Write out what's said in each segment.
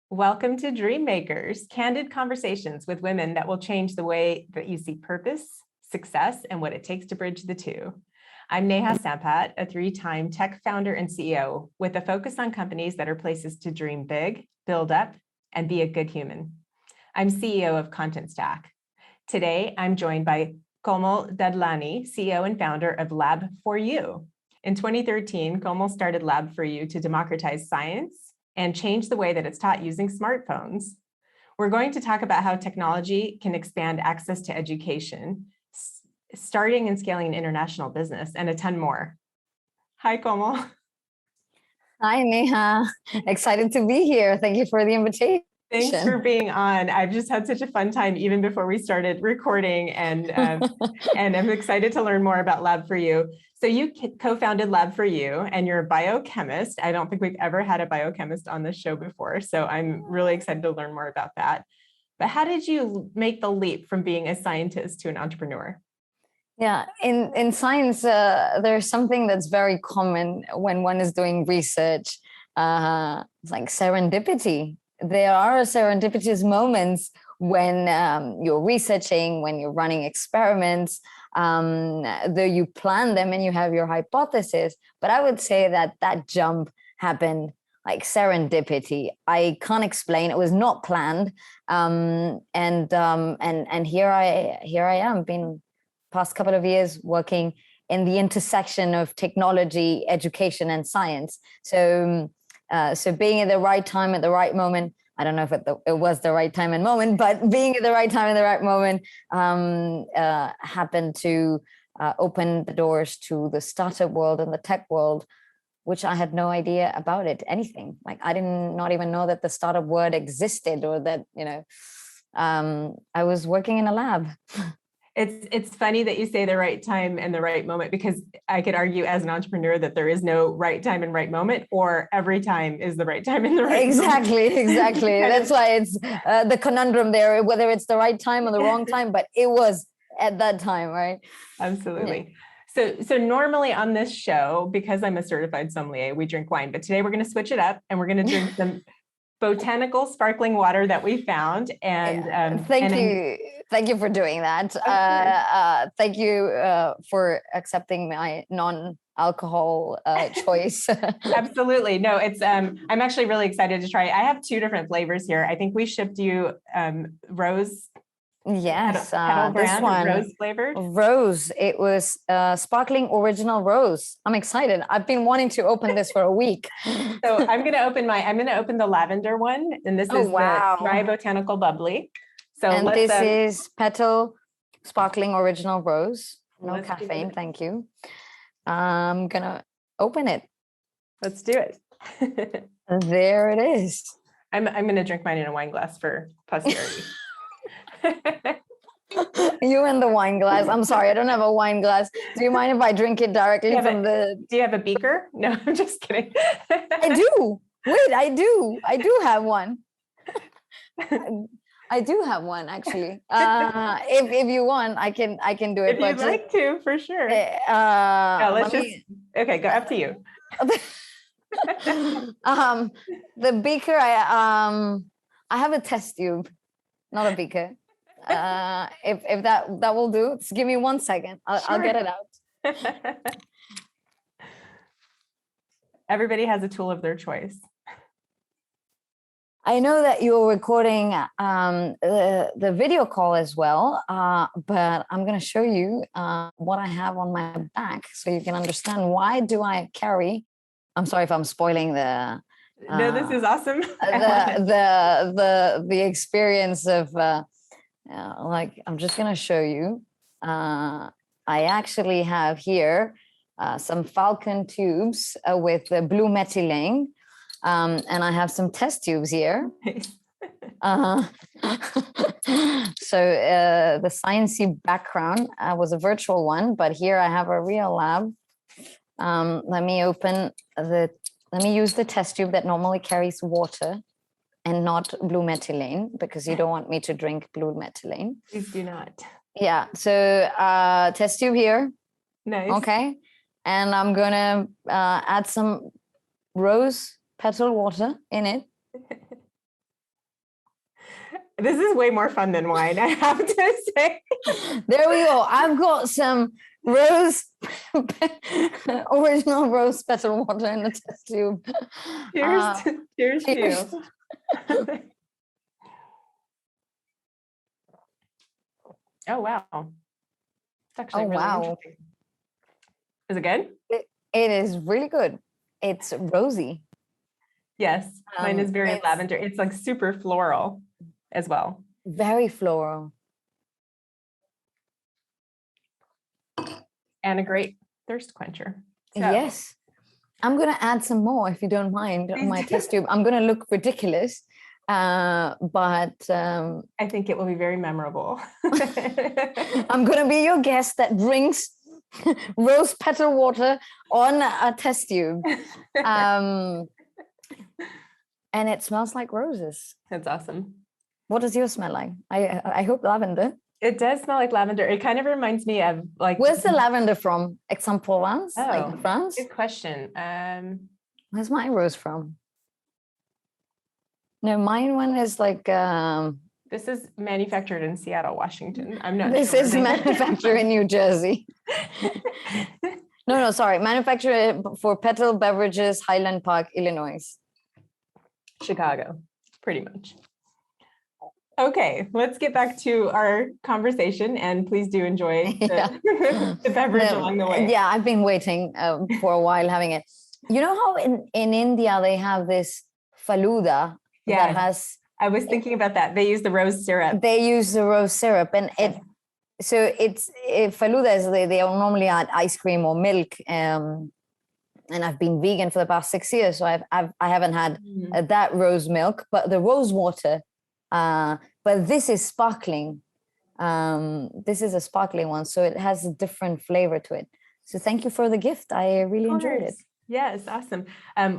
Welcome to Dreammakers, candid conversations with women that will change the way that you see purpose, success, and what it takes to bridge the two. I'm Neha Sampat, a 3-time tech founder and CEO with a focus on companies that are places to dream big, build up, and be a good human. I'm CEO of Contentstack. Today, I'm joined by Komal Dadlani, CEO and founder of Lab4U. In 2013, Komal started Lab4U to democratize science and change the way that it's taught using smartphones. We're going to talk about how technology can expand access to education, starting and scaling an international business, and a ton more. Hi, Komal. Hi, Neha. Excited to be here. Thank you for the invitation. Thanks for being on. I've just had such a fun time even before we started recording, and I'm excited to learn more about Lab4U. So you co-founded Lab4U, and you're a biochemist. I don't think we've ever had a biochemist on this show before, so I'm really excited to learn more about that. But how did you make the leap from being a scientist to an entrepreneur? Yeah, in science, there's something that's very common when one is doing research. It's like serendipity. There are serendipitous moments when you're researching, when you're running experiments, though you plan them and you have your hypothesis. But I would say that jump happened like serendipity. I can't explain. It was not planned. And here I am, been past couple of years working in the intersection of technology, education, and science. So being at the right time at the right moment, I don't know if it was the right time and moment, but being at the right time and the right moment happened to open the doors to the startup world and the tech world, which I had no idea about it, anything. Like I not even know that the startup word existed, or that, I was working in a lab. It's funny that you say the right time and the right moment, because I could argue as an entrepreneur that there is no right time and right moment, or every time is the right time and the right moment. Exactly. That's why it's the conundrum there, whether it's the right time or the wrong time, but it was at that time, right? Absolutely. Yeah. So normally on this show, because I'm a certified sommelier, we drink wine, but today we're going to switch it up and we're going to drink some botanical sparkling water that we found. And Thank you for doing that. Thank you for accepting my non-alcohol choice. Absolutely. No, it's I'm actually really excited to try it. I have 2 different flavors here. I think we shipped you rose. Yes, Petal this brand, one, rose flavored. Rose. It was sparkling original rose. I'm excited. I've been wanting to open this for a week. So I'm going to open the lavender one, and this is the dry botanical bubbly. So and this is Petal sparkling original rose. No caffeine, thank you. I'm gonna open it. Let's do it. There it is. I'm gonna drink mine in a wine glass for posterity. You and the wine glass. I'm sorry, I don't have a wine glass. Do you mind if I drink it directly from the... Do you have a beaker? No, I'm just kidding. I do. Wait, I do have one. I do have one, actually. If you want, I can do it. If you'd like to, for sure. Okay, go, up to you. The beaker, I have a test tube, not a beaker. If that will do, just give me 1 second. I'll get it out. Everybody has a tool of their choice. I know that you're recording the video call as well, but I'm going to show you what I have on my back so you can understand why do I carry. I'm sorry if I'm spoiling the. No, this is awesome. the experience of like, I'm just going to show you. I actually have here some Falcon tubes with the blue methylene. And I have some test tubes here. So the sciencey background was a virtual one, but here I have a real lab. Let me use the test tube that normally carries water and not blue methylene, because you don't want me to drink blue methylene. Please do not. Yeah, so test tube here. Nice. Okay, and I'm gonna add some rose petal water in it. This is way more fun than wine, I have to say. There we go. I've got some rose, original rose petal water in the test tube. Cheers, cheers to you. Oh, wow. It's actually really interesting. Is it good? It is really good. It's rosy. Yes, mine is very lavender. It's like super floral as well. Very floral. And a great thirst quencher. So, yes. I'm going to add some more, if you don't mind, on my test tube. I'm going to look ridiculous, but I think it will be very memorable. I'm going to be your guest that brings rose petal water on a test tube. And it smells like roses. That's awesome. What does yours smell like? I hope lavender. It does smell like lavender. It kind of reminds me of like. Where's the lavender from? Aix-en-Provence, Oh, like France? Good question. Where's my rose from? No, mine one is like. This is manufactured in Seattle, Washington. I'm not. This sure is manufactured in New Jersey. No, sorry. Manufactured for Petal Beverages, Highland Park, Illinois. Chicago, pretty much. Okay, let's get back to our conversation, and please do enjoy the beverage along the way. Yeah, I've been waiting for a while having it. You know how in India they have this Falooda that has. I was thinking about that. They use the rose syrup. They use the rose syrup, and Falooda is they normally add ice cream or milk. And I've been vegan for the past 6 years, so I haven't had that rose milk, but the rose water. But this is sparkling. This is a sparkling one, so it has a different flavor to it. So thank you for the gift. I really enjoyed it. Yes, awesome.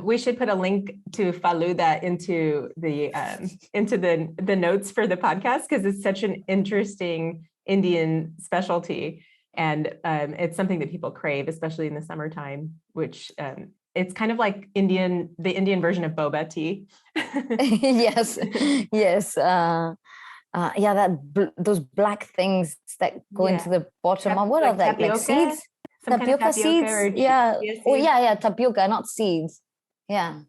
We should put a link to Falooda into the notes for the podcast, because it's such an interesting Indian specialty. And it's something that people crave, especially in the summertime, which it's kind of like the Indian version of boba tea. Yes. Those black things that go into the bottom. What are they? Like seeds? Tapioca seeds? Tapioca, not seeds. Yeah.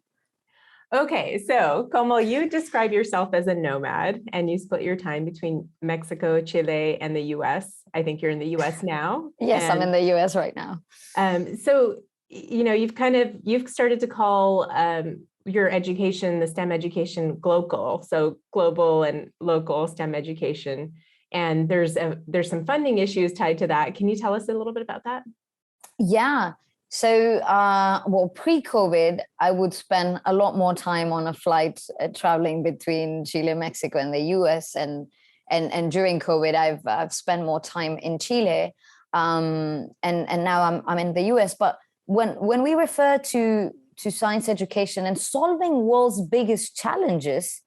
Okay, so Komal, you describe yourself as a nomad, and you split your time between Mexico, Chile, and the US. I think you're in the US now. Yes, I'm in the US right now. So, you've started to call your education, the STEM education, global. So global and local STEM education. And there's some funding issues tied to that. Can you tell us a little bit about that? Yeah. So, pre-COVID, I would spend a lot more time on a flight traveling between Chile, Mexico, and the US. And during COVID, I've spent more time in Chile, and now I'm in the US. But when we refer to science education and solving world's biggest challenges,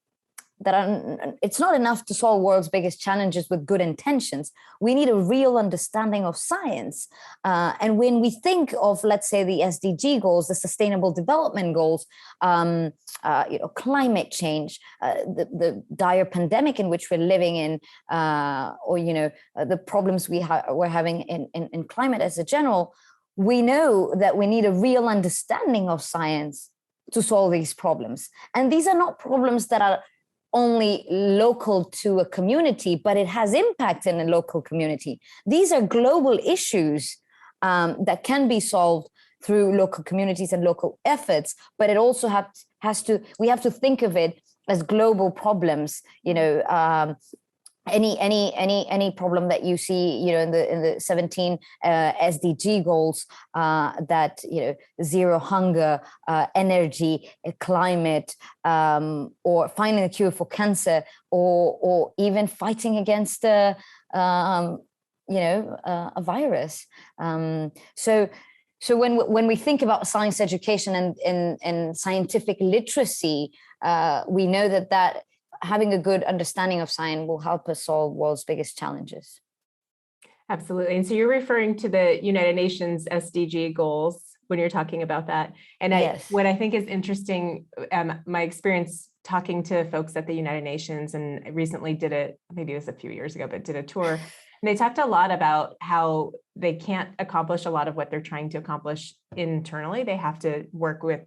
it's not enough to solve world's biggest challenges with good intentions. We need a real understanding of science. And when we think of, let's say, the SDG goals, the Sustainable Development Goals, climate change, the dire pandemic in which we're living in, the problems we're having in climate as a general, we know that we need a real understanding of science to solve these problems. And these are not problems that are only local to a community, but it has impact in a local community. These are global issues that can be solved through local communities and local efforts, but it also we have to think of it as global problems. Any problem that you see, in the 17 SDG goals, that zero hunger, energy, climate, or finding a cure for cancer, or even fighting against a virus. So when we think about science education and scientific literacy, we know that having a good understanding of science will help us solve world's biggest challenges. Absolutely. And so you're referring to the United Nations SDG goals, when you're talking about that. And Yes. what I think is interesting, my experience talking to folks at the United Nations, and I recently did it, maybe it was a few years ago, but did a tour. And they talked a lot about how they can't accomplish a lot of what they're trying to accomplish internally. They have to work with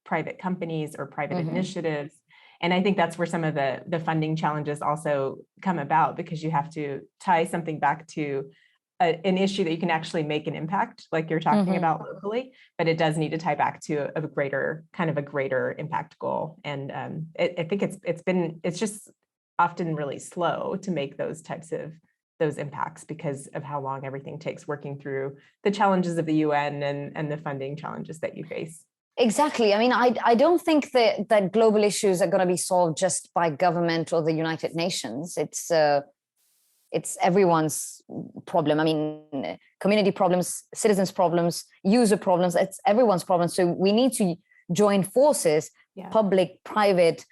private companies or private initiatives. And I think that's where some of the funding challenges also come about, because you have to tie something back to an issue that you can actually make an impact, like you're talking about locally, but it does need to tie back to a greater impact goal. And I think it's just often really slow to make those impacts because of how long everything takes working through the challenges of the UN and the funding challenges that you face. Exactly. I mean, I don't think that global issues are going to be solved just by government or the United Nations. It's everyone's problem. I mean, community problems, citizens' problems, user problems, it's everyone's problem. So we need to join forces, public, private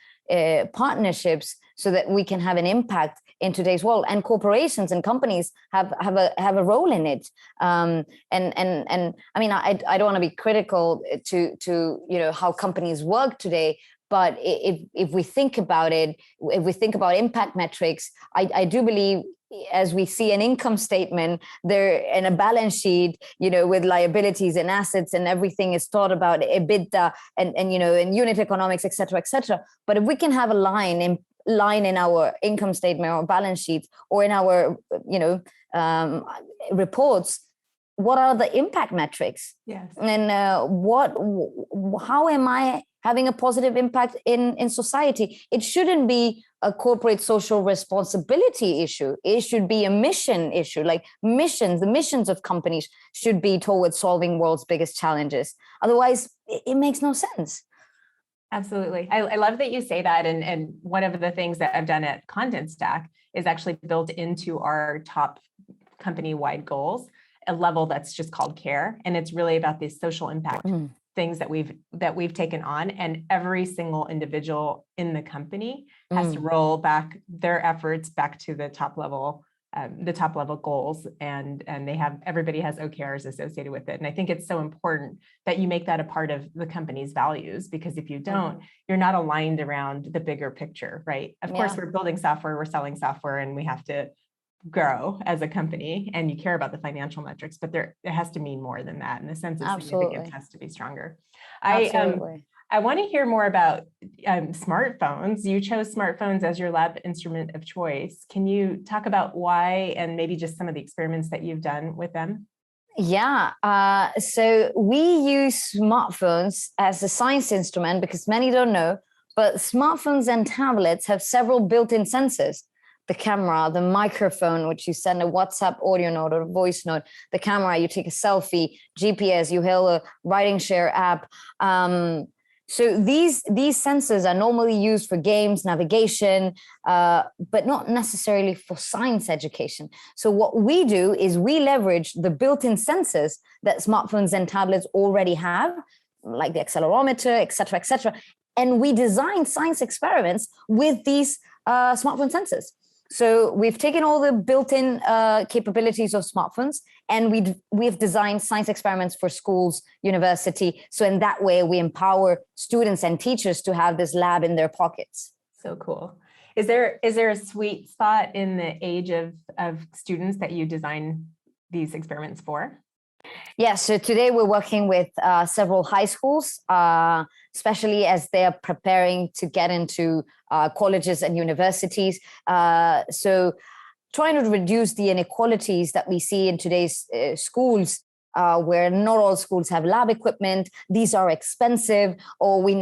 partnerships, so that we can have an impact in today's world. And corporations and companies have a role in it. And I mean, I don't want to be critical to how companies work today. But if we think about it, if we think about impact metrics, I do believe, as we see an income statement there and a balance sheet, with liabilities and assets and everything is thought about EBITDA and unit economics, et cetera, et cetera. But if we can have a line in our income statement or balance sheet or in our, reports, what are the impact metrics? Yes. And how am I having a positive impact in society? It shouldn't be a corporate social responsibility issue. It should be a mission issue. Like the missions of companies should be towards solving world's biggest challenges. Otherwise, it makes no sense. Absolutely. I love that you say that. And one of the things that I've done at Contentstack is actually built into our top company-wide goals, a level that's just called care. And it's really about these social impact things that we've taken on. And every single individual in the company has to roll back their efforts back to the top level goals, and everybody has OKRs associated with it. And I think it's so important that you make that a part of the company's values, because if you don't, you're not aligned around the bigger picture, right? Of course, we're building software, we're selling software, and we have to grow as a company, and you care about the financial metrics, but it has to mean more than that, and the sense of significance has to be stronger. I want to hear more about smartphones. You chose smartphones as your lab instrument of choice. Can you talk about why, and maybe just some of the experiments that you've done with them? Yeah, so we use smartphones as a science instrument because many don't know, but smartphones and tablets have several built-in sensors. The camera, the microphone, which you send a WhatsApp audio note or a voice note, the camera, you take a selfie, GPS, you hail a riding share app. So these sensors are normally used for games, navigation, but not necessarily for science education. So what we do is we leverage the built-in sensors that smartphones and tablets already have, like the accelerometer, et cetera, and we design science experiments with these smartphone sensors. So we've taken all the built-in capabilities of smartphones, and we've designed science experiments for schools, university. So in that way, we empower students and teachers to have this lab in their pockets. So cool. Is there a sweet spot in the age of students that you design these experiments for? Yeah, so today we're working with several high schools, especially as they're preparing to get into colleges and universities. So trying to reduce the inequalities that we see in today's schools, where not all schools have lab equipment. These are expensive, or we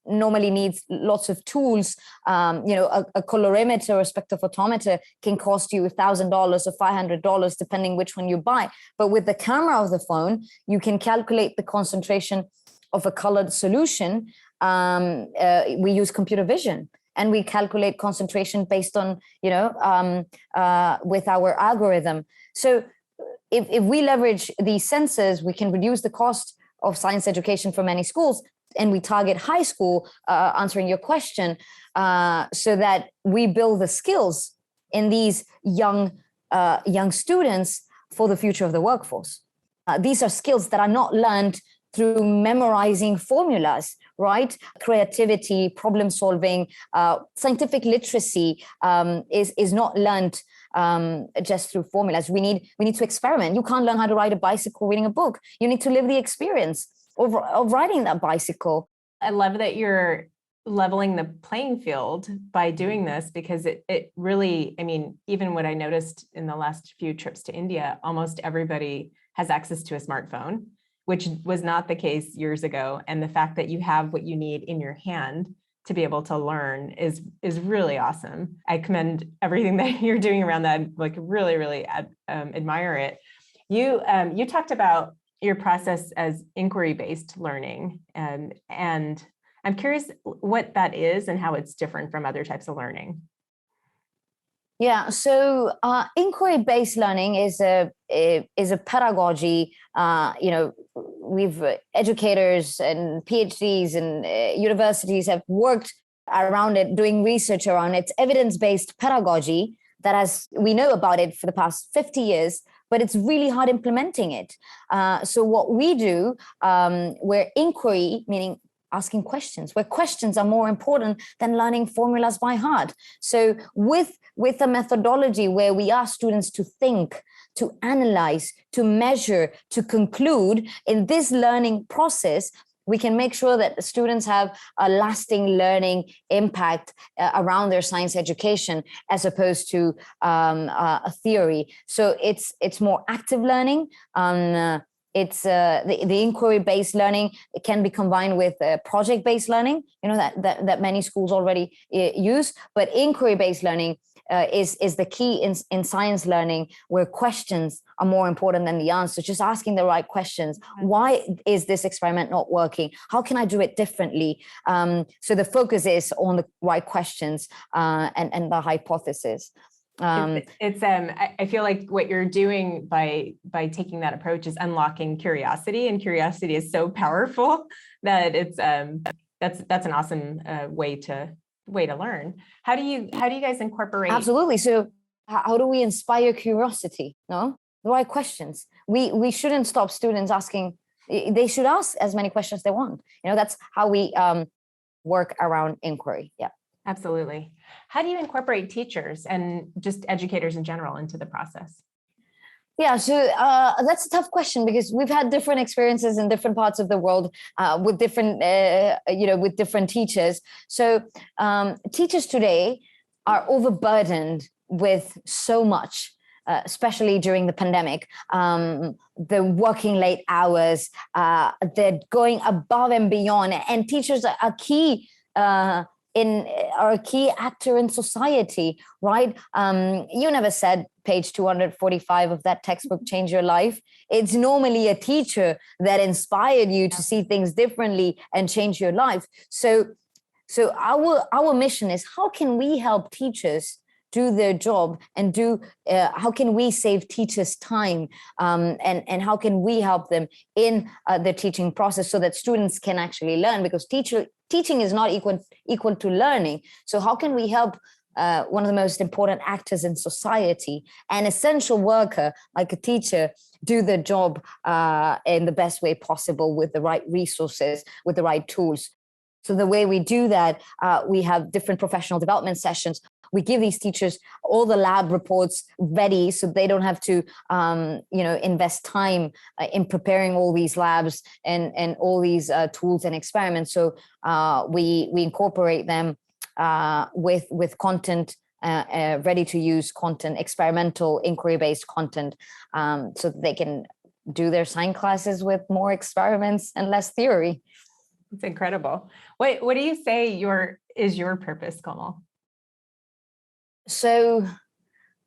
normally need lots of tools. A colorimeter or spectrophotometer can cost you $1,000 or $500, depending which one you buy. But with the camera of the phone, you can calculate the concentration of a colored solution. We use computer vision, and we calculate concentration based on, with our algorithm. So if we leverage these sensors, we can reduce the cost of science education for many schools, and we target high school, answering your question, so that we build the skills in these young students for the future of the workforce. These are skills that are not learned through memorizing formulas, right? Creativity, problem solving, scientific literacy is not learned just through formulas. We need to experiment. You can't learn how to ride a bicycle reading a book. You need to live the experience of riding that bicycle. I love that you're leveling the playing field by doing this, because it really, I mean, even what I noticed in the last few trips to India, almost everybody has access to a smartphone, which was not the case years ago. And the fact that you have what you need in your hand to be able to learn is really awesome. I commend everything that you're doing around that. Like, really admire it. You talked about your process as inquiry-based learning, and I'm curious what that is and how it's different from other types of learning. Yeah, so inquiry-based learning is a pedagogy. We've educators and PhDs and universities have worked around it, doing research around it. It's evidence-based pedagogy that we know about it for the past 50 years, but it's really hard implementing it. So what we do, we're inquiry, meaning asking questions, where questions are more important than learning formulas by heart. So with a methodology where we ask students to think, to analyze, to measure, to conclude, in this learning process, we can make sure that the students have a lasting learning impact around their science education, as opposed to a theory. So it's more active learning. It's the inquiry-based learning. It can be combined with project-based learning, that many schools already use. But inquiry-based learning is the key in science learning, where questions are more important than the answers. Just asking the right questions. Why is this experiment not working? How can I do it differently? So the focus is on the right questions and the hypothesis. I feel like what you're doing by taking that approach is unlocking curiosity, and curiosity is so powerful that that's an awesome way to learn. How do you guys incorporate? Absolutely. So how do we inspire curiosity? No, the right questions. We shouldn't stop students asking. They should ask as many questions they want. That's how we work around inquiry. Yeah. Absolutely. How do you incorporate teachers and just educators in general into the process? Yeah, so that's a tough question, because we've had different experiences in different parts of the world with different, with different teachers. So teachers today are overburdened with so much, especially during the pandemic. The working late hours, they're going above and beyond, and teachers are key. Are a key actor in society, right? You never said page 245 of that textbook change your life. It's normally a teacher that inspired you to see things differently and change your life. So our mission is, how can we help teachers do their job, and how can we save teachers time, and how can we help them in the teaching process, so that students can actually learn, because teaching is not equal to learning. So how can we help one of the most important actors in society, an essential worker like a teacher, do the job in the best way possible, with the right resources, with the right tools? So the way we do that, we have different professional development sessions. We give these teachers all the lab reports ready, so they don't have to, invest time in preparing all these labs and all these tools and experiments. So we incorporate them with content, ready to use content, experimental inquiry-based content, so that they can do their science classes with more experiments and less theory. It's incredible. What do you say is your purpose, Komal? So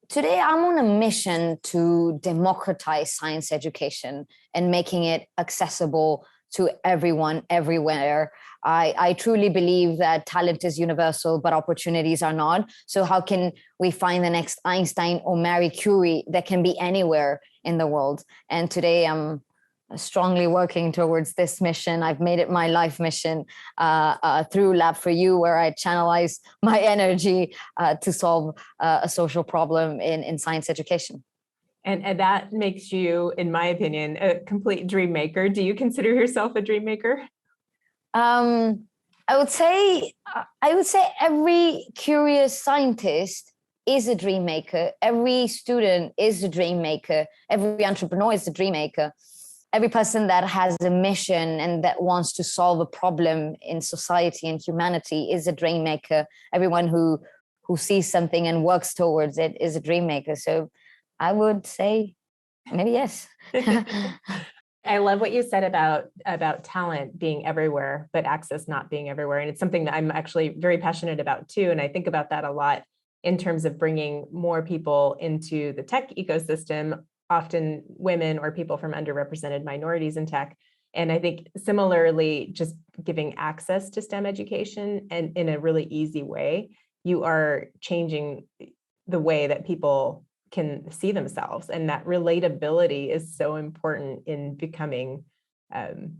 today I'm on a mission to democratize science education and making it accessible to everyone, everywhere. I truly believe that talent is universal, but opportunities are not. So how can we find the next Einstein or Marie Curie that can be anywhere in the world? And today I'm strongly working towards this mission. I've made it my life mission through Lab4U, where I channelize my energy to solve a social problem in science education. And that makes you, in my opinion, a complete dream maker. Do you consider yourself a dream maker? I would say every curious scientist is a dream maker. Every student is a dream maker. Every entrepreneur is a dream maker. Every person that has a mission and that wants to solve a problem in society and humanity is a dream maker. Everyone who sees something and works towards it is a dream maker. So I would say maybe yes. I love what you said about talent being everywhere, but access not being everywhere. And it's something that I'm actually very passionate about too. And I think about that a lot in terms of bringing more people into the tech ecosystem, often women or people from underrepresented minorities in tech. And I think similarly, just giving access to STEM education and in a really easy way, you are changing the way that people can see themselves, and that relatability is so important in becoming an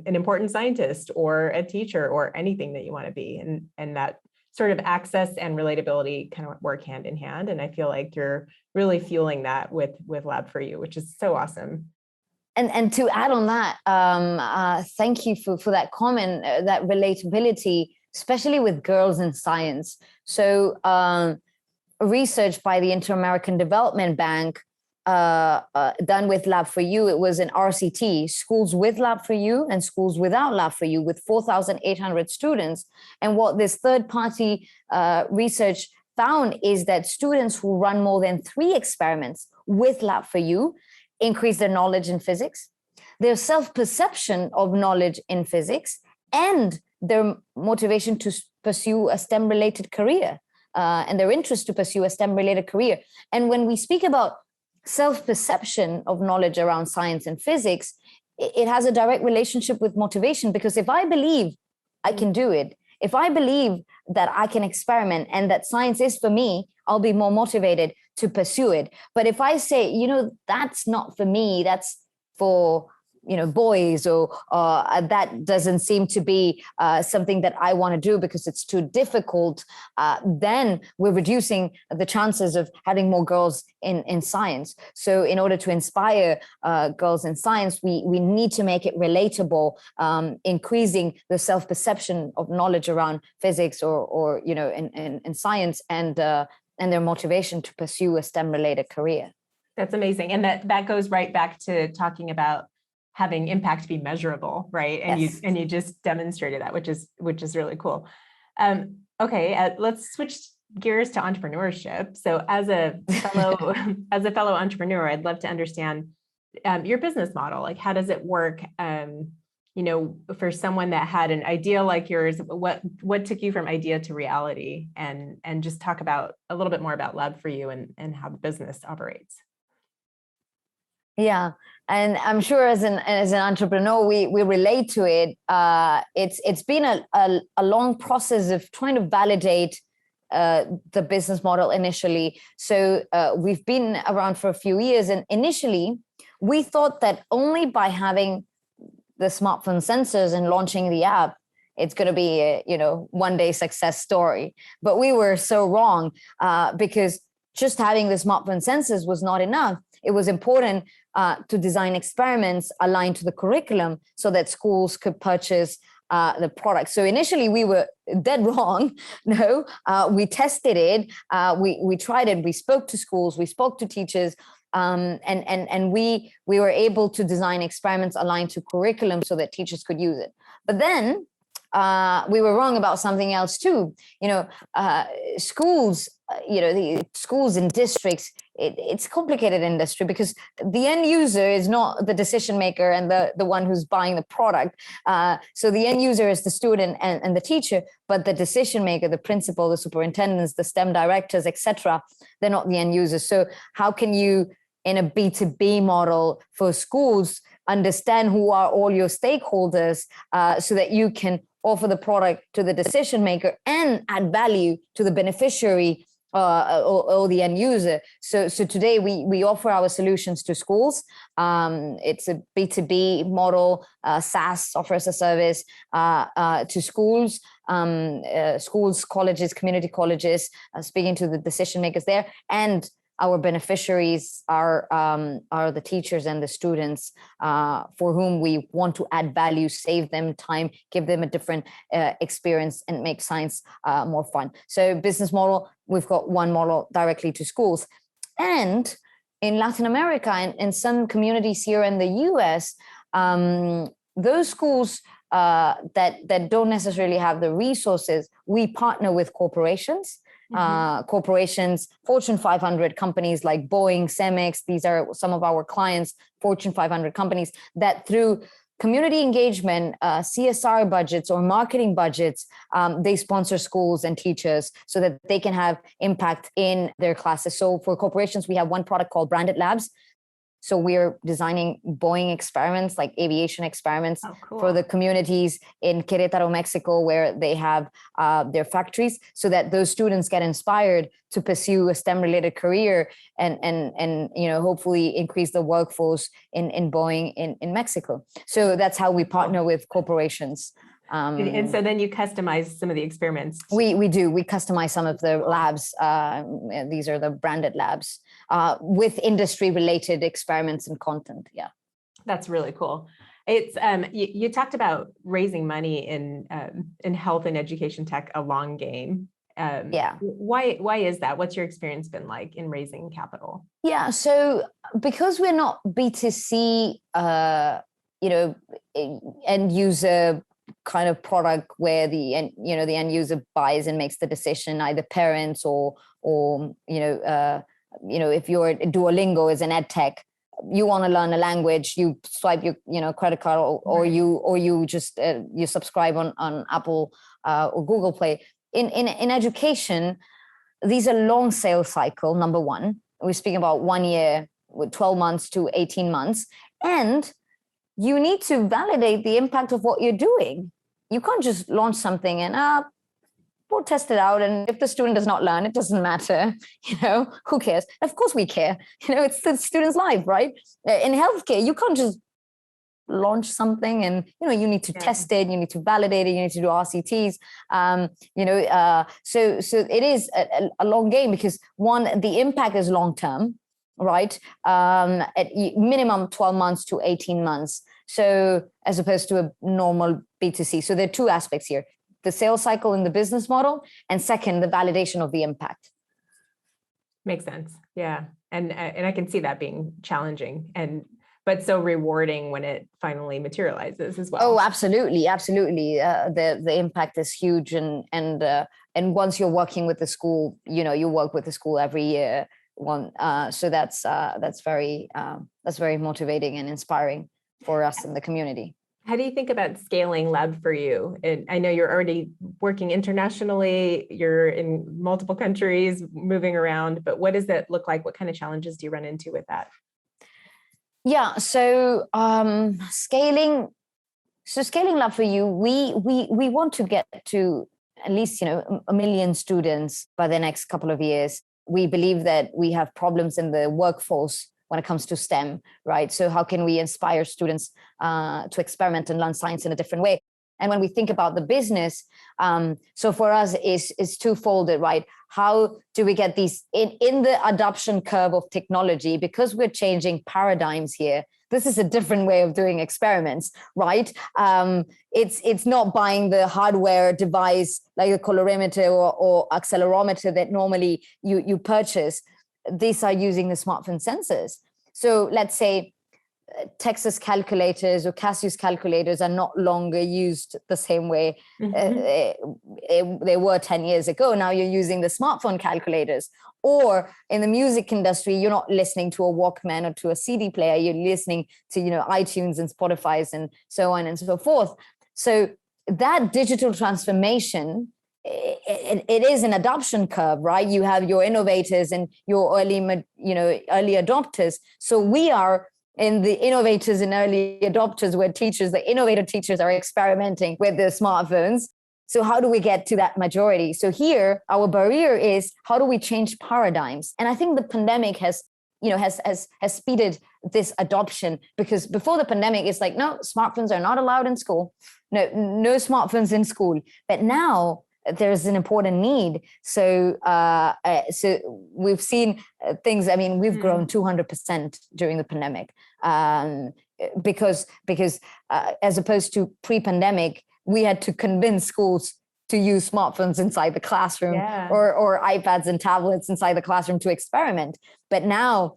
important scientist or a teacher or anything that you want to be. And that sort of access and relatability kind of work hand in hand. And I feel like you're really fueling that with Lab4U, which is so awesome. And to add on that, thank you for that comment, that relatability, especially with girls in science. So research by the Inter-American Development Bank done with Lab4U, it was an RCT, schools with Lab4U and schools without Lab4U, with 4,800 students. And what this third-party research found is that students who run more than 3 experiments with Lab4U increase their knowledge in physics, their self-perception of knowledge in physics, and their motivation to pursue a STEM-related career, and their interest to pursue a STEM-related career. And when we speak about self-perception of knowledge around science and physics, it has a direct relationship with motivation, because if I believe I can do it, if I believe that I can experiment and that science is for me, I'll be more motivated to pursue it. But if I say, that's not for me, that's for boys, or that doesn't seem to be something that I want to do because it's too difficult, then we're reducing the chances of having more girls in science. So in order to inspire girls in science, we need to make it relatable, increasing the self-perception of knowledge around physics or in science, and their motivation to pursue a STEM-related career. That's amazing. And that goes right back to talking about having impact be measurable, right? And yes. you just demonstrated that, which is really cool. Okay, let's switch gears to entrepreneurship. So as a fellow entrepreneur, I'd love to understand your business model. Like, how does it work? For someone that had an idea like yours, what took you from idea to reality? And just talk about a little bit more about Lab4U and how the business operates. Yeah, and I'm sure as an entrepreneur, we relate to it. It's been a long process of trying to validate the business model initially. So we've been around for a few years, and initially we thought that only by having the smartphone sensors and launching the app, it's going to be a one day success story. But we were so wrong, because just having the smartphone sensors was not enough. It was important to design experiments aligned to the curriculum so that schools could purchase the product. So initially we were dead wrong. No, we tested it. We tried it. We spoke to schools. We spoke to teachers. And we were able to design experiments aligned to curriculum so that teachers could use it. But then we were wrong about something else too. Schools, the schools in districts, it's a complicated industry, because the end user is not the decision maker and the one who's buying the product. So the end user is the student and the teacher, but the decision maker, the principal, the superintendents, the STEM directors, etc., they're not the end users. So how can you, in a B2B model for schools, understand who are all your stakeholders, so that you can offer the product to the decision maker and add value to the beneficiary or the end user? So today we offer our solutions to schools. It's a B2B model, SaaS, software as a service, to schools, schools, colleges, community colleges, speaking to the decision makers there, and our beneficiaries are the teachers and the students for whom we want to add value, save them time, give them a different experience, and make science more fun. So business model, we've got one model directly to schools. And in Latin America and in some communities here in the US, those schools that don't necessarily have the resources, we partner with corporations. Corporations, Fortune 500 companies like Boeing, Cemex, these are some of our clients, Fortune 500 companies that through community engagement, CSR budgets or marketing budgets, they sponsor schools and teachers so that they can have impact in their classes. So for corporations, we have one product called Branded Labs. So we're designing Boeing experiments, like aviation experiments for the communities in Querétaro, Mexico, where they have their factories, so that those students get inspired to pursue a STEM-related career and hopefully increase the workforce in Boeing in Mexico. So that's how we partner with corporations. And so then you customize some of the experiments. We do. We customize some of the labs. These are the branded labs with industry-related experiments and content. Yeah, that's really cool. It's you talked about raising money in health and education tech, a long game. Yeah. Why is that? What's your experience been like in raising capital? Yeah. So because we're not B2C, end user kind of product where the end user buys and makes the decision, either parents or if you're Duolingo as an ed tech, you want to learn a language, you swipe your credit card or you just you subscribe on Apple or Google Play. In education, these are long sales cycle. Number one, we're speaking about 1 year, 12 months to 18 months, and you need to validate the impact of what you're doing. You can't just launch something and we'll test it out. And if the student does not learn, it doesn't matter. Who cares? Of course we care. It's the student's life, right? In healthcare, you can't just launch something and, you need to test it. You need to validate it. You need to do RCTs. So it is a long game because one, the impact is long-term, right? At minimum 12 months to 18 months. So as opposed to a normal B2C. So there are two aspects here, the sales cycle in the business model, and second, the validation of the impact. Makes sense. Yeah. And I can see that being challenging but so rewarding when it finally materializes as well. Oh, absolutely. Absolutely. The impact is huge. And once you're working with the school, you work with the school every year. So that's very motivating and inspiring for us in the community. How do you think about scaling Lab4U? And I know you're already working internationally, you're in multiple countries, moving around, but what does that look like? What kind of challenges do you run into with that? Yeah, so scaling Lab4U, we want to get to at least 1 million students by the next couple of years. We believe that we have problems in the workforce when it comes to STEM, right? So how can we inspire students to experiment and learn science in a different way? And when we think about the business, so for us is twofold, right? How do we get these in the adoption curve of technology? Because we're changing paradigms here. This is a different way of doing experiments, right? It's not buying the hardware device like a colorimeter or accelerometer that normally you purchase. These are using the smartphone sensors. So let's say Texas calculators or Cassius calculators are not longer used the same way they were 10 years ago. Now you're using the smartphone calculators. Or in the music industry, you're not listening to a Walkman or to a CD player. You're listening to iTunes and Spotify's and so on and so forth. So that digital transformation, it is an adoption curve, right? You have your innovators and your early adopters. So we are in the innovators and early adopters, where the innovator teachers are experimenting with their smartphones. So how do we get to that majority? So here, our barrier is how do we change paradigms? And I think the pandemic has speeded this adoption, because before the pandemic, it's like, no, smartphones are not allowed in school. No smartphones in school. But now there's an important need. So we've seen things. I mean, we've grown 200% during the pandemic, because as opposed to pre-pandemic, we had to convince schools to use smartphones inside the classroom, or iPads and tablets inside the classroom to experiment. But now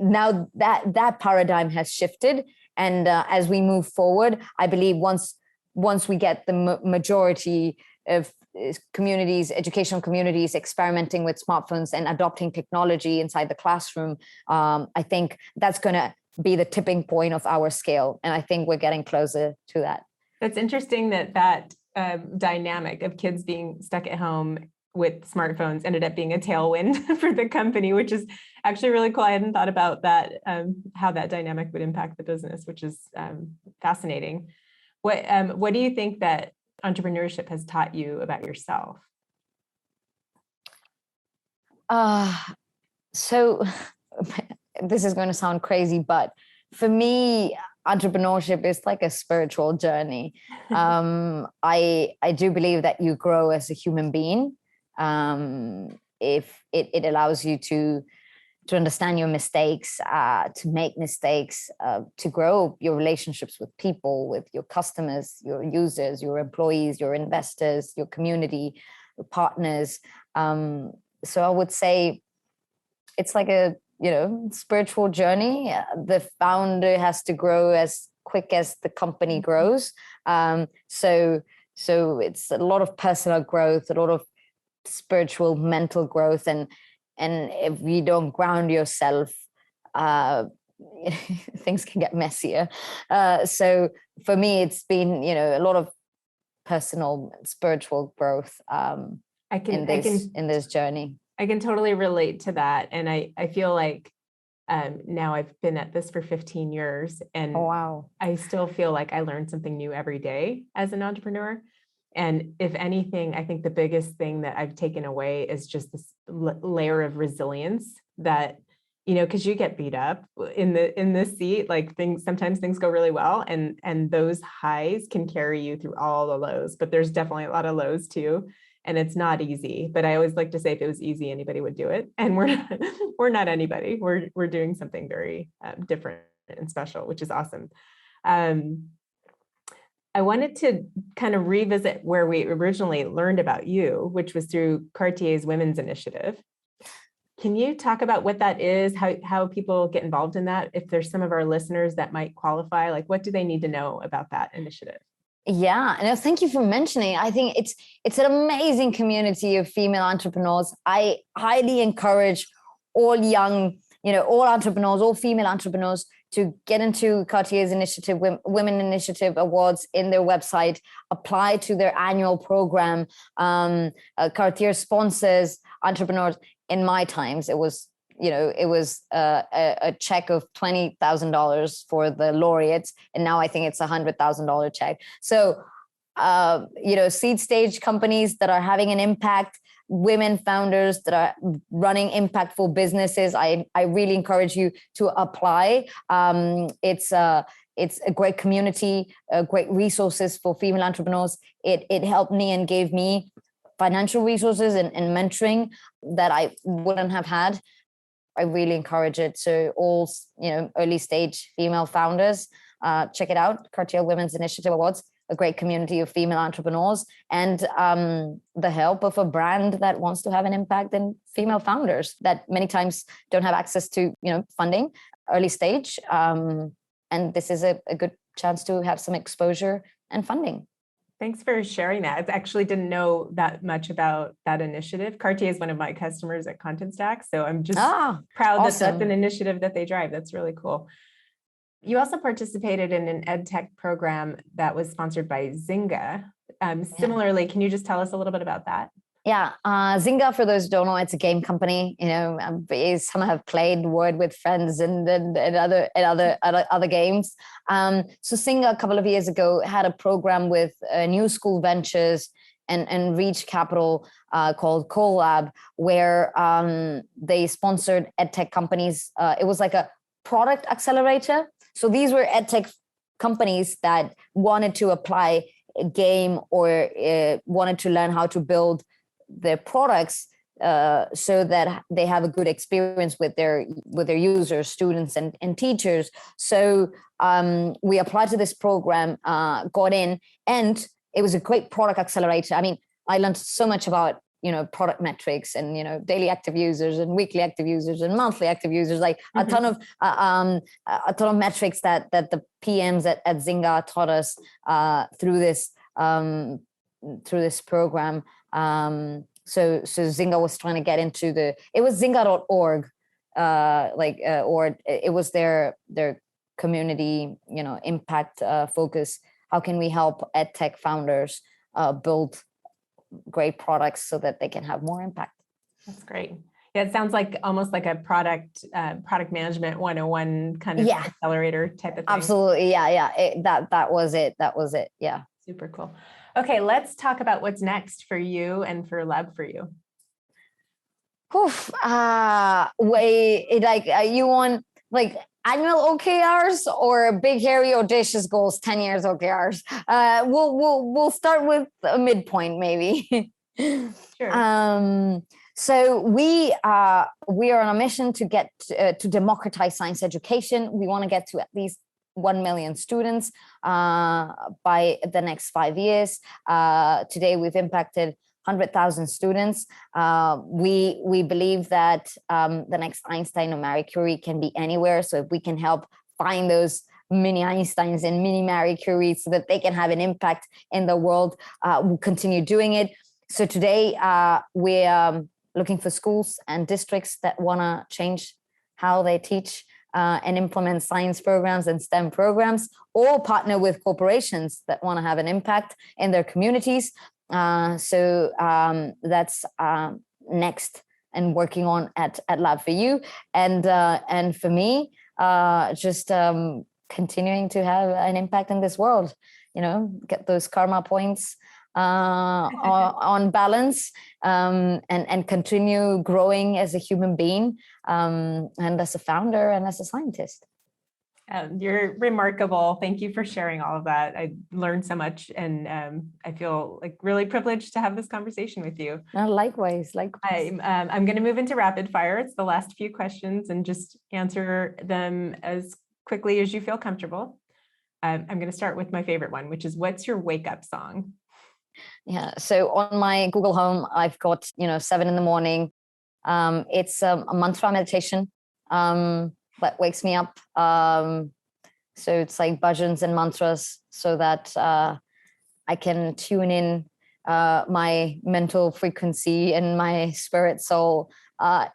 now that paradigm has shifted, and as we move forward, I believe once we get the majority of communities, educational communities, experimenting with smartphones and adopting technology inside the classroom, I think that's going to be the tipping point of our scale. And I think we're getting closer to that. That's interesting that dynamic of kids being stuck at home with smartphones ended up being a tailwind for the company, which is actually really cool. I hadn't thought about that, how that dynamic would impact the business, which is fascinating. What do you think that entrepreneurship has taught you about yourself? So this is going to sound crazy, but for me, entrepreneurship is like a spiritual journey. I do believe that you grow as a human being. If it allows you to understand your mistakes, to make mistakes, to grow your relationships with people, with your customers, your users, your employees, your investors, your community, your partners. So I would say it's like a spiritual journey. The founder has to grow as quick as the company grows. So it's a lot of personal growth, a lot of spiritual, mental growth, and if you don't ground yourself, things can get messier. So for me, it's been a lot of personal, spiritual growth in this journey. I can totally relate to that, and I feel like now I've been at this for 15 years, and I still feel like I learn something new every day as an entrepreneur. And if anything, I think the biggest thing that I've taken away is just this layer of resilience that, because you get beat up in the seat, like sometimes things go really well, and those highs can carry you through all the lows, but there's definitely a lot of lows too. And it's not easy, but I always like to say if it was easy, anybody would do it. And we're not anybody. We're doing something very different and special, which is awesome. I wanted to kind of revisit where we originally learned about you, which was through Cartier's Women's Initiative. Can you talk about what that is, how people get involved in that? If there's some of our listeners that might qualify, like what do they need to know about that initiative? Yeah, no, thank you for mentioning. I think it's an amazing community of female entrepreneurs. I highly encourage all young, all entrepreneurs, all female entrepreneurs to get into Cartier's initiative, Women Initiative Awards in their website, apply to their annual program. Cartier sponsors entrepreneurs. In my times, it was a check of $20,000 for the laureates, and now I think it's $100,000 check. So, seed stage companies that are having an impact, women founders that are running impactful businesses, I really encourage you to apply. It's a great community, great resources for female entrepreneurs. It helped me and gave me financial resources and mentoring that I wouldn't have had. I really encourage it. So all, early stage female founders, check it out. Cartier Women's Initiative Awards, a great community of female entrepreneurs, and the help of a brand that wants to have an impact in female founders that many times don't have access to, funding, early stage. And this is a good chance to have some exposure and funding. Thanks for sharing that. I actually didn't know that much about that initiative. Cartier is one of my customers at Contentstack, so I'm just proud that that's an initiative that they drive. That's really cool. You also participated in an ed tech program that was sponsored by Zynga. Similarly, can you just tell us a little bit about that? Yeah, Zynga, for those who don't know, it's a game company. Some have played Word with Friends and other games. So Zynga a couple of years ago had a program with New School Ventures and Reach Capital called Collab, where they sponsored edtech companies. It was like a product accelerator. So these were edtech companies that wanted to apply game or wanted to learn how to build their products so that they have a good experience with their users, students, and teachers. So we applied to this program, got in, and it was a great product accelerator. I mean, I learned so much about product metrics and daily active users and weekly active users and monthly active users, like a ton of metrics that the PMs at Zynga taught us through this program. So Zynga was trying to get into it was Zynga.org, or it was their community impact focus. How can we help edtech founders build great products so that they can have more impact? That's great. Yeah, it sounds like almost like a product management 101 kind of accelerator type of thing. Absolutely. Yeah. That was it. Yeah. Super cool. Okay, let's talk about what's next for you and for Lab4U. You want like annual OKRs or big, hairy, audacious goals, 10 years OKRs? We'll start with a midpoint, maybe. Sure. So we are on a mission to get to democratize science education. We want to get to at least 1 million students by the next 5 years. Today, we've impacted 100,000 students. We believe that the next Einstein or Marie Curie can be anywhere. So if we can help find those mini Einsteins and mini Marie Curies so that they can have an impact in the world, we'll continue doing it. So today, we're looking for schools and districts that want to change how they teach and implement science programs and STEM programs, or partner with corporations that want to have an impact in their communities. So that's next and working on at Lab4U. And for me, just continuing to have an impact in this world, get those karma points on balance, and continue growing as a human being, and as a founder and as a scientist. You're remarkable. Thank you for sharing all of that. I learned so much, and I feel like really privileged to have this conversation with you. Likewise. I'm going to move into rapid fire. It's the last few questions, and just answer them as quickly as you feel comfortable. I'm going to start with my favorite one, which is, what's your wake up song? Yeah. So on my Google Home, I've got 7 a.m. It's a mantra meditation that wakes me up. So it's like bhajans and mantras, so that I can tune in my mental frequency and my spirit soul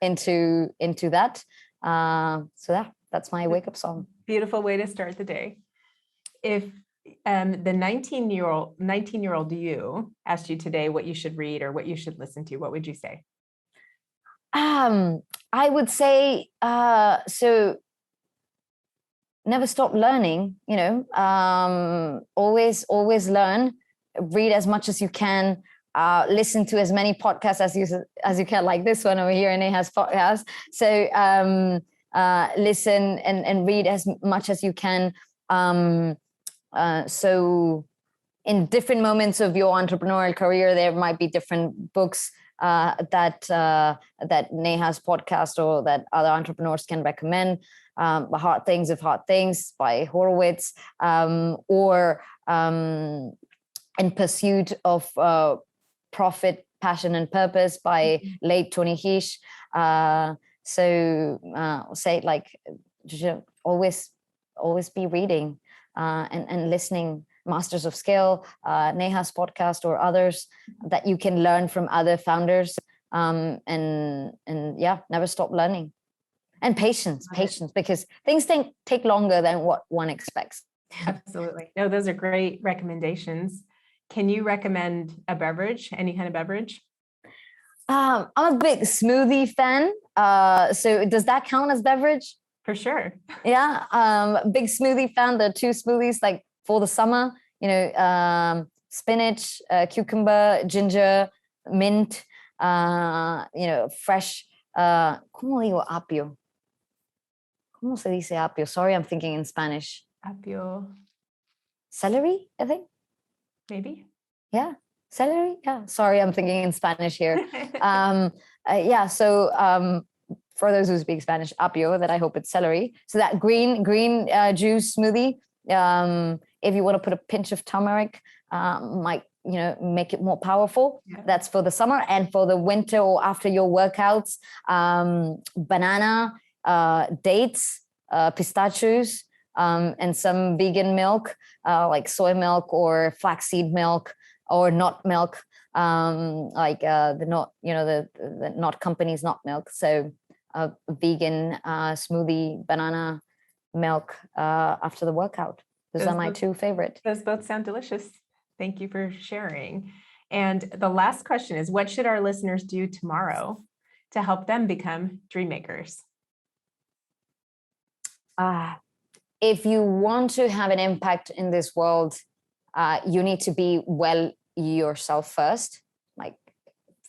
into that. So that's my wake up song. Beautiful way to start the day. If the 19-year-old you asked you today what you should read or what you should listen to, what would you say? I would say, so never stop learning, always learn, read as much as you can, listen to as many podcasts as you can, like this one over here in Neha's podcast. So listen and read as much as you can. So in different moments of your entrepreneurial career, there might be different books that Neha's podcast or that other entrepreneurs can recommend. The Hard Things of Hard Things by Horowitz, or In Pursuit of Profit, Passion and Purpose by late Tony Hish. So say, like, always be reading and listening. Masters of Scale, Neha's podcast, or others that you can learn from other founders, and never stop learning. And patience, because things take longer than what one expects. Absolutely. No, those are great recommendations. Can you recommend a beverage, any kind of beverage? I'm a big smoothie fan. So does that count as beverage? For sure. Yeah. Big smoothie fan. There are 2 smoothies, like, for the summer, spinach, cucumber, ginger, mint, fresh. ¿Cómo digo apio? ¿Cómo se dice apio? Sorry, I'm thinking in Spanish. Apio. Celery, I think. maybe. Yeah, celery. Yeah, sorry, I'm thinking in Spanish here. So for those who speak Spanish, apio, that I hope it's celery. So that green juice smoothie. If you want to put a pinch of turmeric, might make it more powerful. Yeah. That's for the summer, and for the winter or after your workouts, banana, dates, pistachios, and some vegan milk, like soy milk or flaxseed milk or nut milk, like the nut, the nut company's nut milk. So a vegan smoothie, banana milk after the workout. Those are my two favorite. Those both sound delicious. Thank you for sharing. And the last question is, what should our listeners do tomorrow to help them become Dreammakers? If you want to have an impact in this world, you need to be well yourself first, like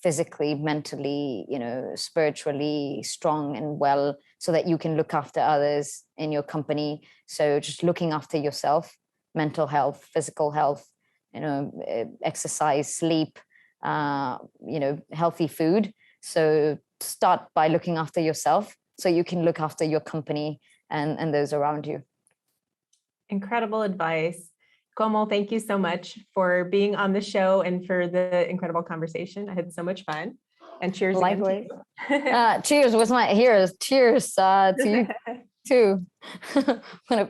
physically, mentally, spiritually strong and well, so that you can look after others in your company. So just looking after yourself, mental health, physical health, exercise, sleep, healthy food. So start by looking after yourself so you can look after your company and those around you. Incredible advice. Komal, thank you so much for being on the show and for the incredible conversation. I had so much fun. And cheers Likewise. Again to you. Cheers was my here's cheers to you too. I'm gonna